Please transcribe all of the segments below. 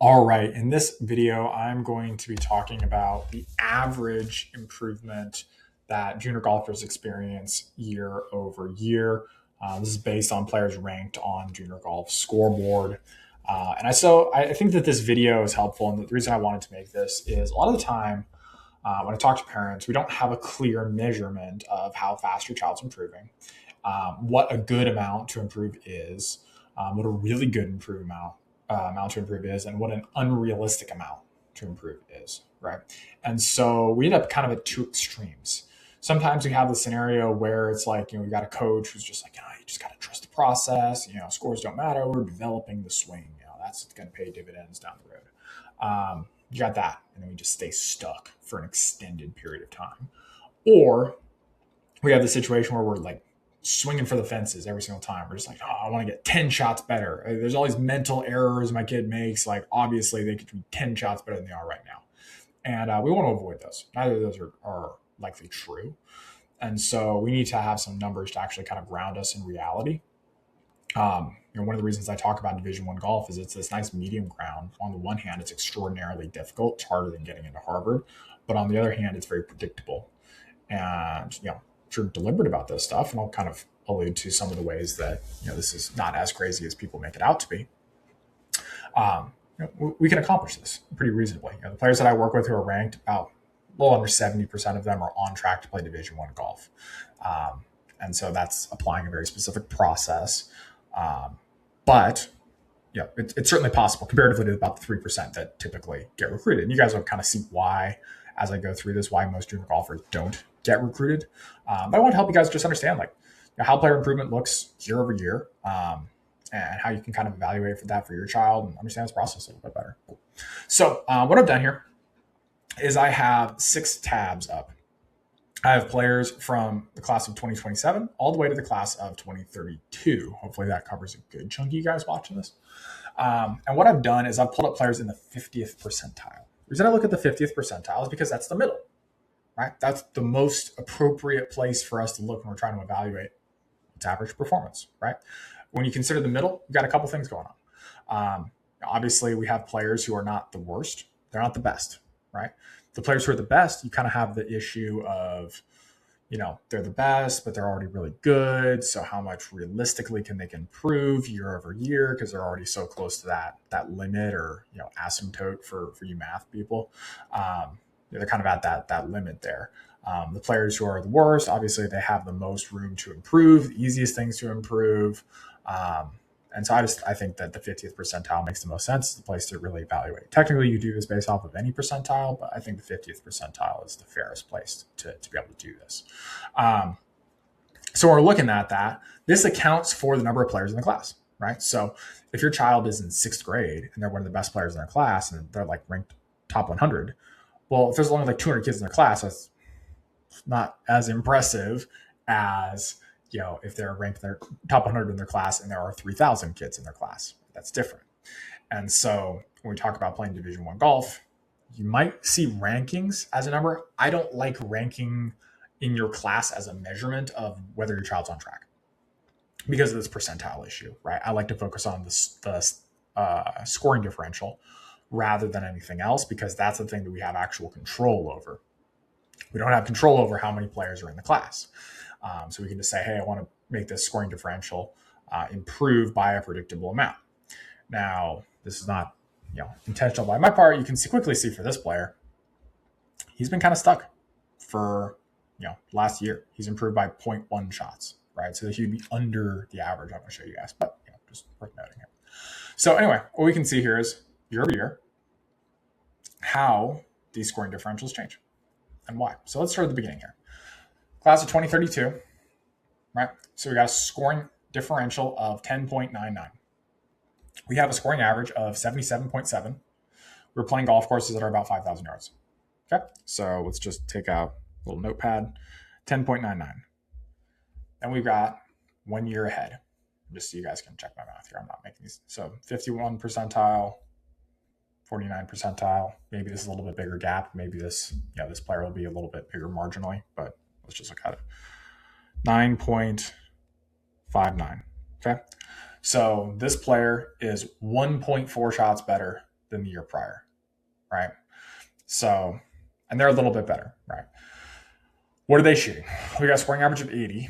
All right, in this video, I'm going to be talking about the average improvement that junior golfers experience year over year. This is based on players ranked on Junior Golf Scoreboard. I think that this video is helpful. And the reason I wanted to make this is a lot of the time when I talk to parents, we don't have a clear measurement of how fast your child's improving, what a good amount to improve is, what a really good amount to improve is, and what an unrealistic amount to improve is, right? And so we end up kind of at two extremes. Sometimes we have the scenario where it's like, we got a coach who's just like, you just got to trust the process. Scores don't matter. We're developing the swing. That's going to pay dividends down the road. You got that, and then we just stay stuck for an extended period of time. Or we have the situation where we're like swinging for the fences every single time. We're just like, I want to get 10 shots better. There's all these mental errors my kid makes. Like, obviously, they could be 10 shots better than they are right now. And we want to avoid those. Neither of those are likely true. And so we need to have some numbers to actually kind of ground us in reality. One of the reasons I talk about Division I golf is it's this nice medium ground. On the one hand, it's extraordinarily difficult. It's harder than getting into Harvard. But on the other hand, it's very predictable. And, if you're deliberate about this stuff, and I'll kind of allude to some of the ways that, this is not as crazy as people make it out to be, we can accomplish this pretty reasonably. The players that I work with who are ranked, about a little under 70% of them are on track to play Division I golf. And so that's applying a very specific process. But it's certainly possible comparatively to about the 3% that typically get recruited. And you guys will kind of see why, as I go through this, why most junior golfers don't get recruited. But I want to help you guys just understand how player improvement looks year over year, and how you can kind of evaluate for that for your child and understand this process a little bit better. So what I've done here is I have 6 tabs up. I have players from the class of 2027 all the way to the class of 2032. Hopefully that covers a good chunk of you guys watching this. And what I've done is I've pulled up players in the 50th percentile. The reason I look at the 50th percentile is because that's the middle, right? That's the most appropriate place for us to look when we're trying to evaluate its average performance, right? When you consider the middle, you've got a couple things going on. Obviously, we have players who are not the worst. They're not the best, right? The players who are the best, you kind of have the issue of, they're the best, but they're already really good. So how much realistically can they improve year over year? Because they're already so close to that limit or, asymptote for you math people. They're kind of at that limit there. The players who are the worst, obviously they have the most room to improve, the easiest things to improve. And so I think that the 50th percentile makes the most sense. It's the place to really evaluate. Technically, you do this based off of any percentile, but I think the 50th percentile is the fairest place to be able to do this. So we're looking at that. This accounts for the number of players in the class, right? So if your child is in 6th grade and they're one of the best players in their class and they're like ranked top 100, well, if there's only like 200 kids in their class, that's not as impressive as if they're ranked in their top 100 in their class and there are 3,000 kids in their class. That's different. And so when we talk about playing Division I golf, you might see rankings as a number. I don't like ranking in your class as a measurement of whether your child's on track because of this percentile issue, right? I like to focus on the scoring differential rather than anything else because that's the thing that we have actual control over. We don't have control over how many players are in the class. So we can just say, hey, I want to make this scoring differential improve by a predictable amount. Now, this is not intentional by my part. You can quickly see for this player, he's been kind of stuck for last year. He's improved by 0.1 shots, right? So he'd be under the average. I'm going to show you guys, but just worth noting here. So anyway, what we can see here is year over year how these scoring differentials change and why. So let's start at the beginning here. Class of 2032, right? So we got a scoring differential of 10.99. We have a scoring average of 77.7. We're playing golf courses that are about 5,000 yards. Okay, so let's just take out a little notepad, 10.99. Then we've got 1 year ahead, just so you guys can check my math here. I'm not making these. So 51 percentile, 49 percentile. Maybe this is a little bit bigger gap. Maybe this player will be a little bit bigger marginally, but let's just look at it. 9.59. Okay. So this player is 1.4 shots better than the year prior, right? So, and they're a little bit better, right? What are they shooting? We got a scoring average of 80,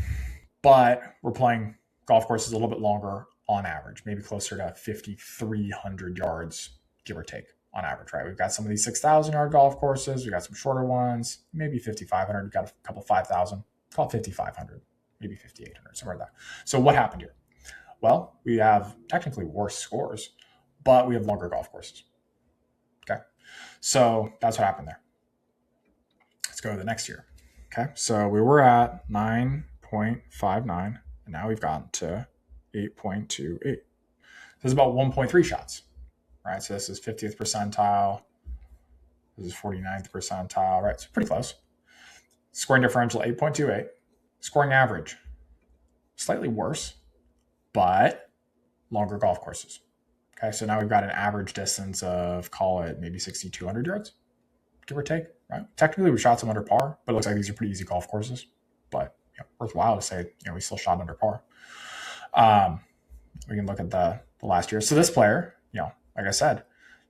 but we're playing golf courses a little bit longer on average, maybe closer to 5,300 yards, give or take, on average, right? We've got some of these 6,000-yard golf courses. We've got some shorter ones, maybe 5,500. We've got a couple 5,000, call it 5,500, maybe 5,800, somewhere like that. So what happened here? Well, we have technically worse scores, but we have longer golf courses. Okay. So that's what happened there. Let's go to the next year. Okay. So we were at 9.59, and now we've gotten to 8.28. This is about 1.3 shots, right? So this is 50th percentile. This is 49th percentile, right? So pretty close. Scoring differential, 8.28. Scoring average, slightly worse, but longer golf courses. Okay, so now we've got an average distance of, call it maybe 6,200 yards, give or take, right? Technically, we shot some under par, but it looks like these are pretty easy golf courses. But worthwhile to say, we still shot under par. We can look at the last year. So this player, like I said,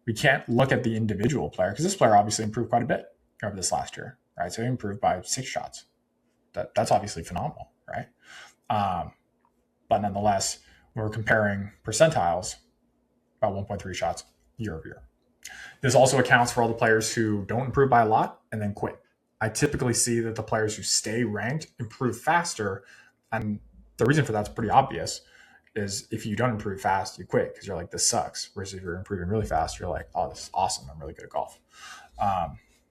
we can't look at the individual player because this player obviously improved quite a bit over this last year, right? So he improved by 6 shots. That's obviously phenomenal, right? But nonetheless, we're comparing percentiles, about 1.3 shots year over year. This also accounts for all the players who don't improve by a lot and then quit. I typically see that the players who stay ranked improve faster. And the reason for that's pretty obvious is if you don't improve fast, you quit because you're like, this sucks. Whereas if you're improving really fast, you're like, oh, this is awesome. I'm really good at golf.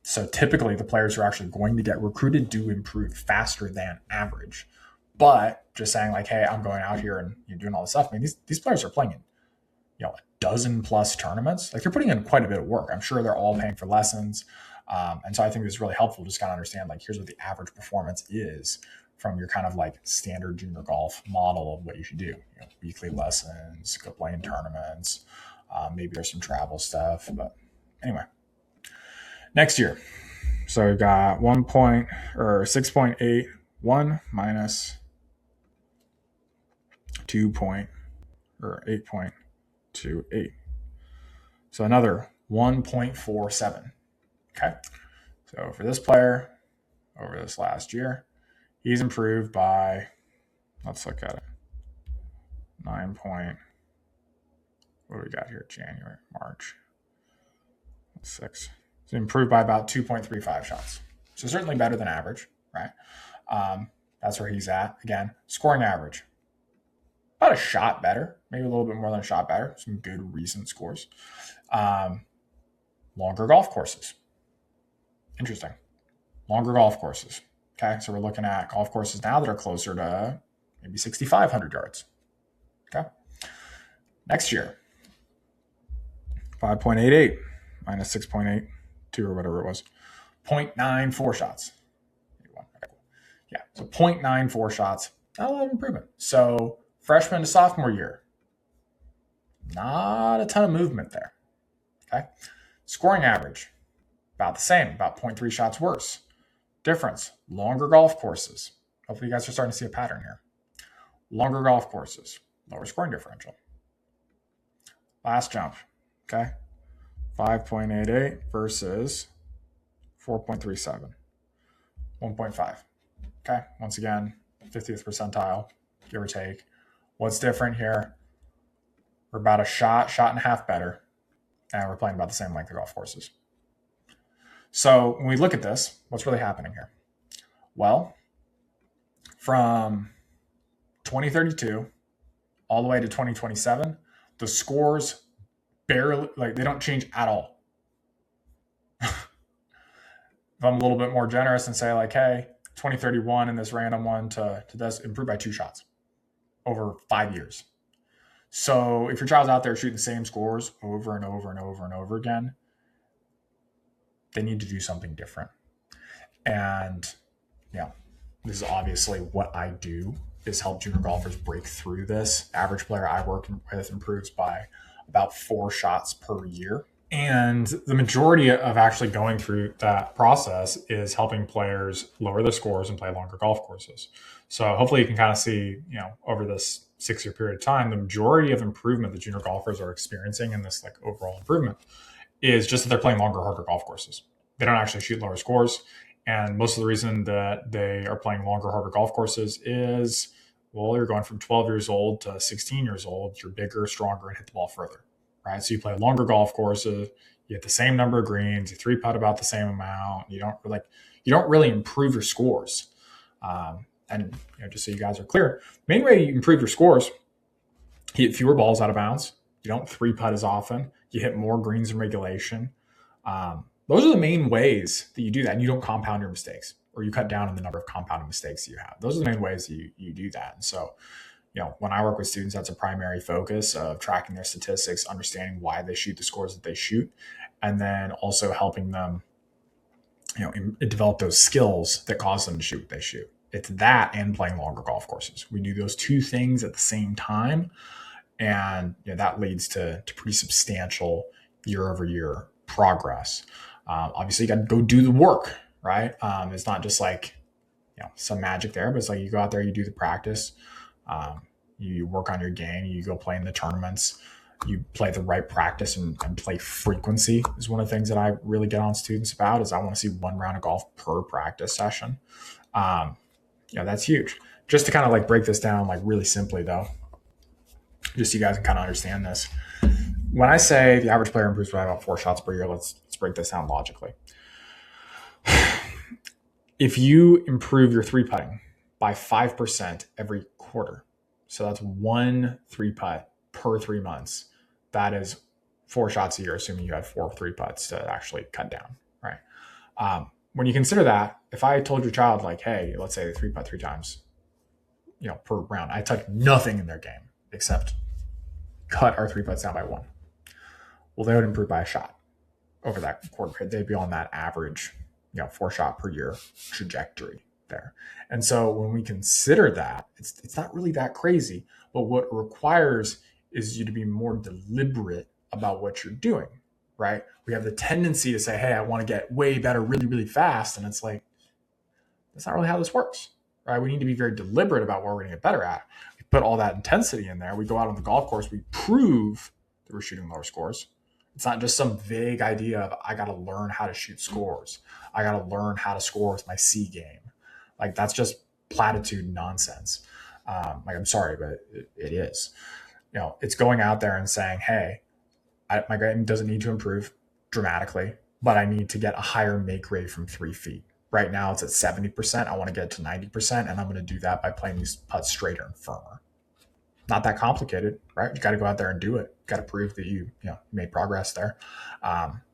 So typically the players who are actually going to get recruited do improve faster than average. But just saying like, hey, I'm going out here and you're doing all this stuff. I mean, these players are playing in, a dozen plus tournaments. Like they're putting in quite a bit of work. I'm sure they're all paying for lessons. And so I think it's really helpful to just kind of understand like, here's what the average performance is from your kind of like standard junior golf model of what you should do. Weekly lessons, go play in tournaments. Maybe there's some travel stuff, but anyway. Next year, so we've got 6.81 minus 8.28. So another 1.47. Okay. So for this player over this last year, he's improved by, let's look at it, 9 point, what do we got here? January, March, 6. So improved by about 2.35 shots. So certainly better than average, right? That's where he's at. Again, scoring average, about a shot better, maybe a little bit more than a shot better. Some good recent scores. Longer golf courses. Interesting. Longer golf courses. Okay, so we're looking at golf courses now that are closer to maybe 6,500 yards. Okay. Next year, 5.88 minus 6.82 or whatever it was, 0.94 shots. Yeah, so 0.94 shots, not a lot of improvement. So freshman to sophomore year, not a ton of movement there. Okay. Scoring average, about the same, about 0.3 shots worse. Difference, longer golf courses. Hopefully you guys are starting to see a pattern here. Longer golf courses, lower scoring differential. Last jump, okay? 5.88 versus 4.37, 1.5. Okay, once again, 50th percentile, give or take. What's different here? We're about a shot and a half better, and we're playing about the same length of golf courses. So when we look at this, what's really happening here? Well, from 2032 all the way to 2027, the scores barely, they don't change at all. If I'm a little bit more generous and say hey, 2031 and this random one to this improve by 2 shots over 5 years. So if your child's out there shooting the same scores over and over and over and over again, they need to do something different. And this is obviously what I do, is help junior golfers break through this. Average player I work with improves by about 4 shots per year. And the majority of actually going through that process is helping players lower their scores and play longer golf courses. So hopefully you can kind of see, over this 6-year period of time, the majority of improvement that junior golfers are experiencing in this like overall improvement is just that they're playing longer, harder golf courses. They don't actually shoot lower scores. And most of the reason that they are playing longer, harder golf courses is, well, you're going from 12 years old to 16 years old. You're bigger, stronger, and hit the ball further, right? So you play longer golf courses. You hit the same number of greens. You three putt about the same amount. You don't really improve your scores. And just so you guys are clear, the main way you improve your scores, you hit fewer balls out of bounds. You don't three putt as often. You hit more greens in regulation. Those are the main ways that you do that. And you don't compound your mistakes, or you cut down on the number of compounded mistakes you have. Those are the main ways you do that. And so, when I work with students, that's a primary focus of tracking their statistics, understanding why they shoot the scores that they shoot, and then also helping them, develop those skills that cause them to shoot what they shoot. It's that and playing longer golf courses. We do those two things at the same time. And that leads to pretty substantial year-over-year progress. Obviously, you got to go do the work, right? It's not just like some magic there, but it's like you go out there, you do the practice, you work on your game, you go play in the tournaments, you play the right practice and play frequency is one of the things that I really get on students about. Is I want to see 1 round of golf per practice session. That's huge. Just to kind of like break this down like really simply though, just so you guys can kind of understand this. When I say the average player improves by about 4 shots per year, let's break this down logically. If you improve your three putting by 5% every quarter, so that's 1 three putt per 3 months, that is 4 shots a year, assuming you had 4 three putts to actually cut down, right? When you consider that, if I told your child like, hey, let's say they three putt 3 times, per round, I touch nothing in their game except cut our 3 putts down by 1. Well, they would improve by a shot over that quarter period. They'd be on that average, 4 shot per year trajectory there. And so when we consider that, it's not really that crazy, but what it requires is you to be more deliberate about what you're doing, right? We have the tendency to say, hey, I want to get way better really, really fast. And it's like, that's not really how this works, right? We need to be very deliberate about what we're going to get better at. We put all that intensity in there. We go out on the golf course. We prove that we're shooting lower scores. It's not just some vague idea of I got to learn how to shoot scores. I got to learn how to score with my C game. Like that's just platitude nonsense. I'm sorry, but it is. It's going out there and saying, hey, my game doesn't need to improve dramatically, but I need to get a higher make rate from 3 feet. Right now it's at 70%. I want to get it to 90%, and I'm going to do that by playing these putts straighter and firmer. Not that complicated, right? You got to go out there and do it. You got to prove that you made progress there.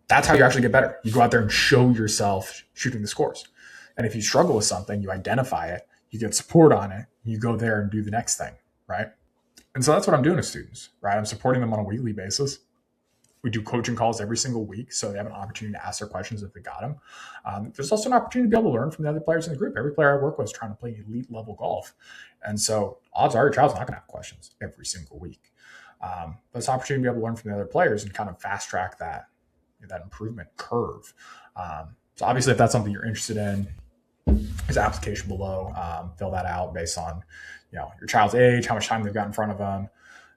That's how you actually get better. You go out there and show yourself shooting the scores. And if you struggle with something, you identify it, you get support on it, you go there and do the next thing, right? And so that's what I'm doing with students, right? I'm supporting them on a weekly basis. We do coaching calls every single week, so they have an opportunity to ask their questions if they got them. There's also an opportunity to be able to learn from the other players in the group. Every player I work with is trying to play elite level golf. And so odds are your child's not going to have questions every single week. But it's an opportunity to be able to learn from the other players and kind of fast track that improvement curve. So obviously, if that's something you're interested in, there's an application below. Fill that out based on your child's age, how much time they've got in front of them,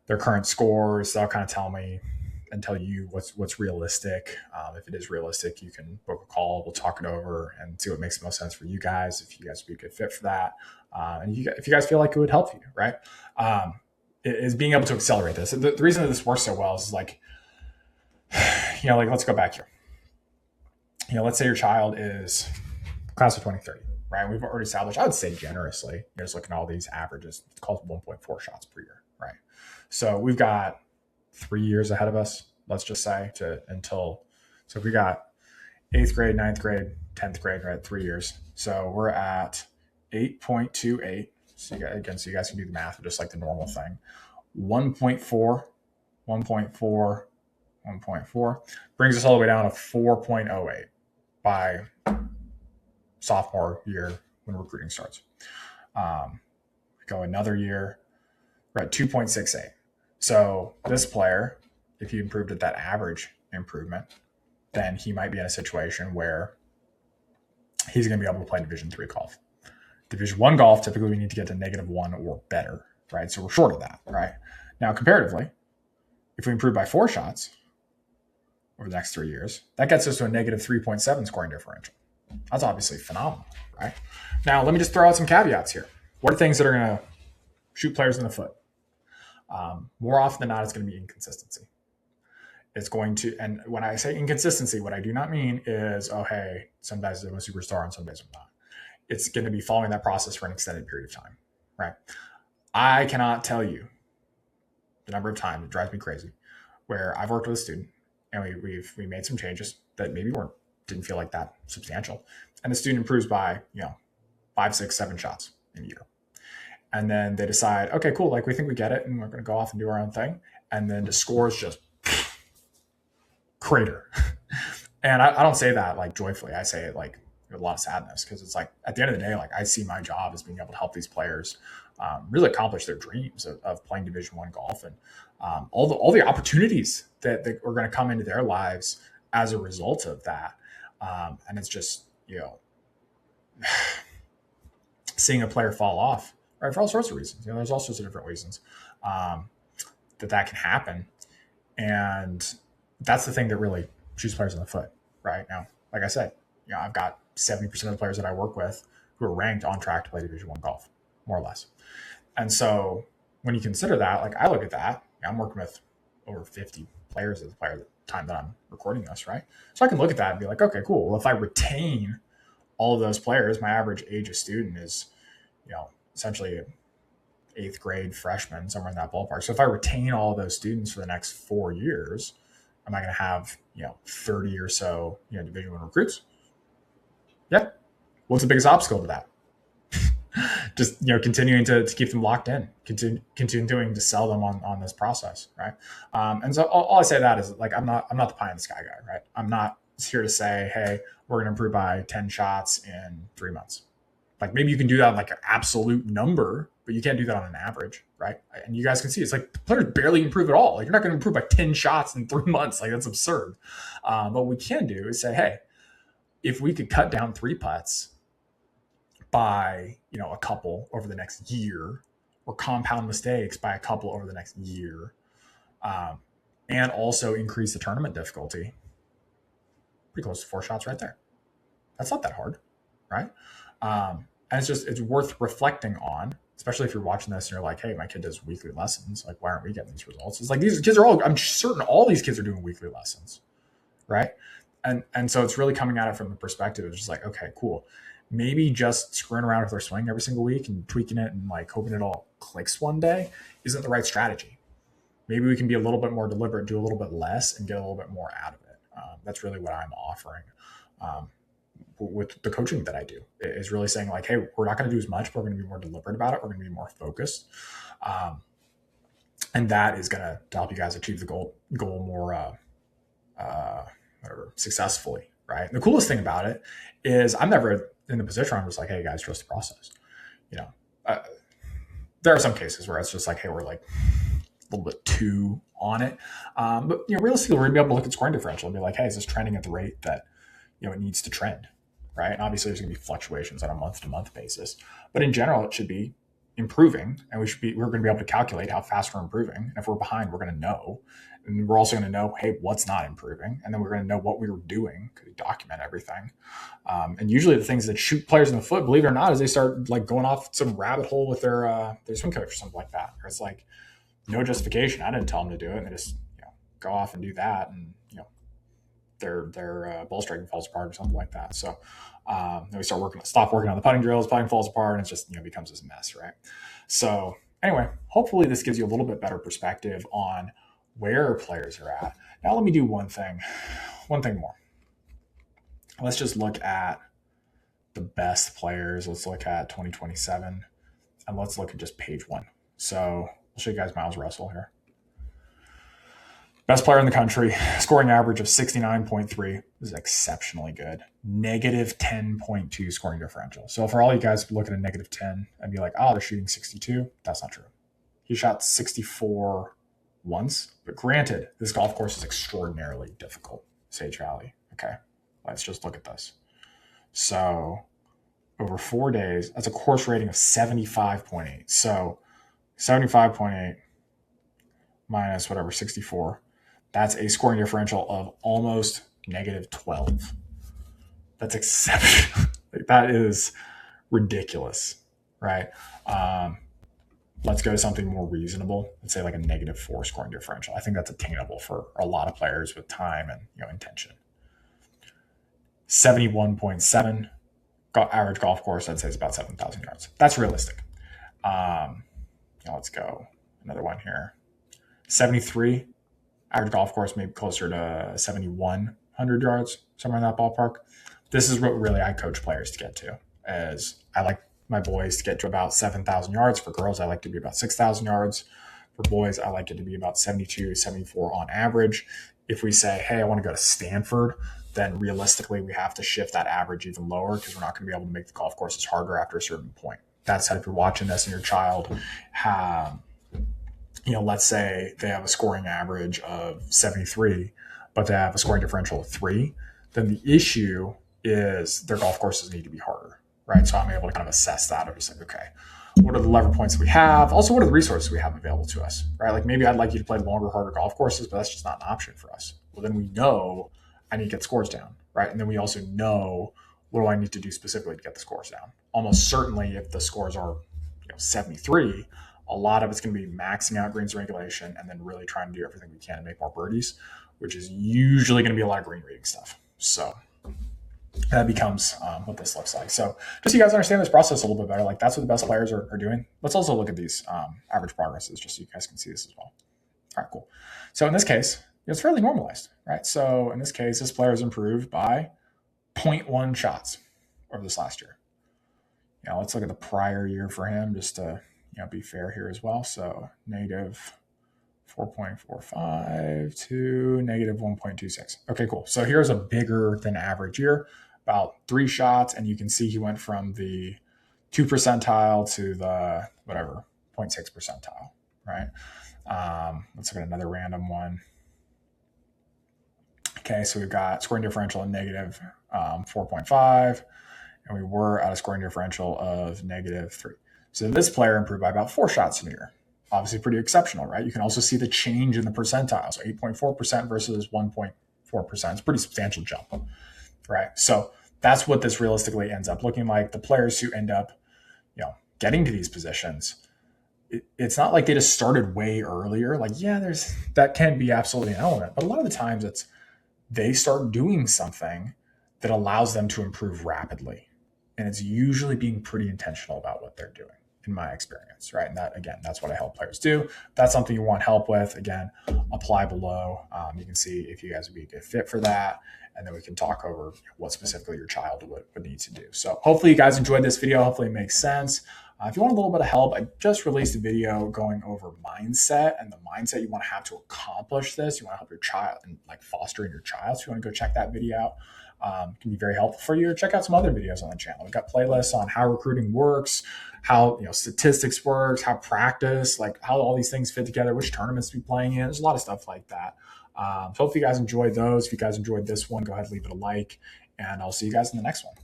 their current scores. They'll kind of tell me and tell you what's realistic. If it is realistic, you can book a call. We'll talk it over and see what makes the most sense for you guys. If you guys would be a good fit for that, and if you guys feel like it would help you, right? Is being able to accelerate this. The reason that this works so well is like let's go back here. Let's say your child is class of 2030, right? We've already established, I would say generously, just looking at all these averages, it's called 1.4 shots per year, right? So we've got 3 years ahead of us, let's just say, so if we got 8th grade, 9th grade, 10th grade, right? 3 years. So we're at 8.28. So you guys can do the math, just like the normal thing. 1.4 brings us all the way down to 4.08 by sophomore year when recruiting starts. Go another year, we're at 2.68. So this player, if he improved at that average improvement, then he might be in a situation where he's going to be able to play Division III golf. Division I golf, typically we need to get to -1 or better right? So we're short of that, right? Now, comparatively, if we improve by 4 shots over the next 3 years, that gets us to a negative 3.7 scoring differential. That's obviously phenomenal, right? Now, let me just throw out some caveats here. What are things that are going to shoot players in the foot? More often than not, it's going to be inconsistency. It's going to, and when I say inconsistency, what I do not mean is, oh, hey, some days I'm a superstar and some days I'm not. It's going to be following that process for an extended period of time, right? I cannot tell you the number of times, it drives me crazy, where I've worked with a student and we made some changes that maybe didn't feel like that substantial, and the student improves by 5, 6, 7 shots in a year, and then they decide, okay, cool, like we think we get it, and we're going to go off and do our own thing, and then the scores just crater. And I don't say that like joyfully. I say it like with a lot of sadness, because it's like at the end of the day, like I see my job as being able to help these players really accomplish their dreams of playing Division I golf, and all the opportunities that are going to come into their lives as a result of that. And it's just seeing a player fall off, right, for all sorts of reasons. There's all sorts of different reasons that can happen, and that's the thing that really shoots players in the foot. Right now, like I said, I've got 70% of the players that I work with who are ranked on track to play Division I golf, more or less. And so when you consider that, like I look at that, I'm working with over 50 players at the time that I'm recording this, right? So I can look at that and be like, okay, cool. Well, if I retain all of those players, my average age of student is, essentially 8th grade freshman, somewhere in that ballpark. So if I retain all of those students for the next 4 years, am I going to have 30 or so Division I recruits? Yeah. What's the biggest obstacle to that? Just continuing to keep them locked in, continuing to sell them on this process, right? And so all I say to that is, like, I'm not the pie in the sky guy, right? I'm not here to say, hey, we're going to improve by 10 shots in 3 months. Like, maybe you can do that on like an absolute number, but you can't do that on an average, right? And you guys can see it's like the players barely improve at all. Like, you're not going to improve by 10 shots in 3 months. Like, that's absurd. But what we can do is say, hey, if we could cut down 3 putts by a couple over the next year, or compound mistakes by a couple over the next year, and also increase the tournament difficulty, pretty close to 4 shots right there. That's not that hard, right? And it's worth reflecting on, especially if you're watching this and you're like, hey, my kid does weekly lessons. Like, why aren't we getting these results? It's like, these kids I'm certain all these kids are doing weekly lessons, right? And so it's really coming at it from the perspective of just like, okay, cool. Maybe just screwing around with their swing every single week and tweaking it and like hoping it all clicks one day isn't the right strategy. Maybe we can be a little bit more deliberate, do a little bit less, and get a little bit more out of it. That's really what I'm offering with the coaching that I do, is really saying like, hey, we're not going to do as much, but we're going to be more deliberate about it. We're going to be more focused. And that is going to help you guys achieve the goal more successfully, right? And the coolest thing about it is I'm never in the position where I'm just like, hey guys, trust the process. There are some cases where it's just like, hey, we're like a little bit too on it. But realistically, we're gonna be able to look at scoring differential and be like, hey, is this trending at the rate that it needs to trend, right? And obviously there's gonna be fluctuations on a month-to-month basis, but in general it should be improving, and we're going to be able to calculate how fast we're improving. And if we're behind, we're going to know. And we're also going to know, hey, what's not improving. And then we're going to know what we were doing, because we document everything. And usually the things that shoot players in the foot, believe it or not, is they start like going off some rabbit hole with their swing coach or something like that. Or it's like, no justification. I didn't tell them to do it. And they just go off and do that. And their ball striking falls apart or something like that. So then we stop working on the putting drills, putting falls apart, and it just becomes this mess, right? So anyway, hopefully this gives you a little bit better perspective on where players are at. Now let me do one thing more. Let's just look at the best players. Let's look at 2027, and let's look at just page 1. So I'll show you guys Miles Russell here. Best player in the country, scoring average of 69.3. This is exceptionally good. Negative 10.2 scoring differential. So for all you guys look at a negative 10 and be like, oh, they're shooting 62, that's not true. He shot 64 once, but granted, this golf course is extraordinarily difficult, Sage Valley. Okay, let's just look at this. So over 4 days, that's a course rating of 75.8. So 75.8 minus whatever, 64. That's a scoring differential of almost negative 12. That's exceptional. Like, that is ridiculous, right? Let's go to something more reasonable. Let's say like a -4 scoring differential. I think that's attainable for a lot of players with time and intention. 71.7 average golf course. I'd say it's about 7,000 yards. That's realistic. Let's go another one here. 73 average golf course, maybe closer to 7,100 yards, somewhere in that ballpark. This is what really I coach players to get to. As I like my boys to get to about 7,000 yards. For girls, I like to be about 6,000 yards. For boys, I like it to be about 72, 74 on average. If we say, hey, I want to go to Stanford, then realistically, we have to shift that average even lower because we're not going to be able to make the golf courses harder after a certain point. That said, if you're watching this and your child let's say they have a scoring average of 73, but they have a scoring differential of 3, then the issue is their golf courses need to be harder, right? So I'm able to kind of assess that. I'm just like, okay, what are the lever points that we have? Also, what are the resources we have available to us, right? Like maybe I'd like you to play longer, harder golf courses, but that's just not an option for us. Well, then we know I need to get scores down, right? And then we also know what do I need to do specifically to get the scores down. Almost certainly if the scores are 73, a lot of it's going to be maxing out greens regulation and then really trying to do everything we can to make more birdies, which is usually going to be a lot of green reading stuff. So that becomes what this looks like. So just so you guys understand this process a little bit better, like that's what the best players are doing. Let's also look at these average progresses just so you guys can see this as well. All right, cool. So in this case, it's fairly normalized, right? So in this case, this player has improved by 0.1 shots over this last year. Let's look at the prior year for him just to be fair here as well. So negative 4.45 to negative 1.26. Okay, cool. So here's a bigger than average year, about 3 shots. And you can see he went from the 2 percentile to the 0.6 percentile, right? Let's look at another random one. Okay, so we've got scoring differential of negative 4.5, and we were at a scoring differential of negative 3. So this player improved by about 4 shots in a year. Obviously pretty exceptional, right? You can also see the change in the percentile. So 8.4% versus 1.4%. It's a pretty substantial jump, right? So that's what this realistically ends up looking like. The players who end up, getting to these positions, it's not like they just started way earlier. Like, that can be absolutely an element. But a lot of the times they start doing something that allows them to improve rapidly. And it's usually being pretty intentional about what they're doing, in my experience, right? And that's what I help players do. If that's something you want help with, again, apply below. You can see if you guys would be a good fit for that. And then we can talk over what specifically your child would need to do. So hopefully you guys enjoyed this video. Hopefully it makes sense. If you want a little bit of help, I just released a video going over mindset and the mindset you want to have to accomplish this. You want to help your child and like fostering your child. So you want to go check that video out. Can be very helpful for you. Check out some other videos on the channel. We've got playlists on how recruiting works, how statistics works, how practice, like how all these things fit together, which tournaments to be playing in. There's a lot of stuff like that. So hopefully you guys enjoyed those. If you guys enjoyed this one, go ahead and leave it a like, and I'll see you guys in the next one.